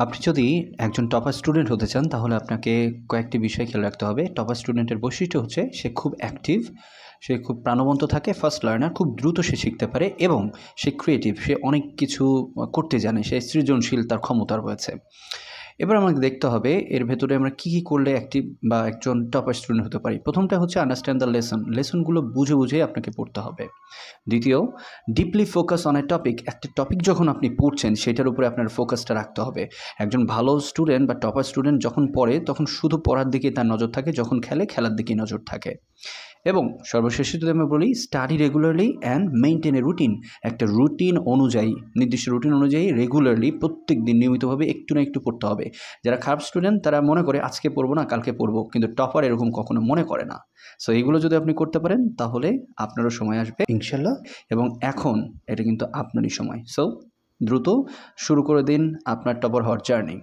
আপনি যদি একজন টপার স্টুডেন্ট হতে চান তাহলে আপনাকে কয়েকটি বিষয় খেয়াল রাখতে হবে। টপার স্টুডেন্টের বৈশিষ্ট্য হচ্ছে সে খুব অ্যাক্টিভ, সে খুব প্রাণবন্ত থাকে, ফার্স্ট লার্নার, খুব দ্রুত সে শিখতে পারে এবং সে ক্রিয়েটিভ, সে অনেক কিছু করতে জানে, সে সৃজনশীল, তার ক্ষমতা রয়েছে। এবার আমাকে দেখতে হবে এর ভেতরে আমরা কী কী করলে অ্যাক্টিভ বা একজন টপার স্টুডেন্ট হতে পারি। প্রথমটা হচ্ছে আন্ডারস্ট্যান্ড দ্য লেসনগুলো বুঝে বুঝে আপনাকে পড়তে হবে। দ্বিতীয়, deeply focus on a topic. একটা টপিক যখন আপনি পড়ছেন সেটার উপরে আপনার ফোকাসটা রাখতে হবে। একজন ভালো স্টুডেন্ট বা টপার স্টুডেন্ট যখন পড়ে তখন শুধু পড়ার দিকে তার নজর থাকে, যখন খেলে খেলার দিকেই নজর থাকে। এবং সর্বশেষে যদি আমি বলি, study regularly and maintain A routine. একটা রুটিন অনুযায়ী, নির্দিষ্ট রুটিন অনুযায়ী রেগুলারলি প্রত্যেক দিন নিয়মিতভাবে একটু না একটু পড়তে হবে। যারা খারাপ স্টুডেন্ট তারা মনে করে আজকে পড়বো না, কালকে পড়বো, কিন্তু টপার এরকম কখনো মনে করে না। সো এইগুলো যদি আপনি করতে পারেন তাহলে আপনারও সময় আসবে ইনশাল্লাহ, এবং এখন এটা কিন্তু আপনারই সময়। সো দ্রুত শুরু করে দিন আপনার টপার হওয়ার জার্নি।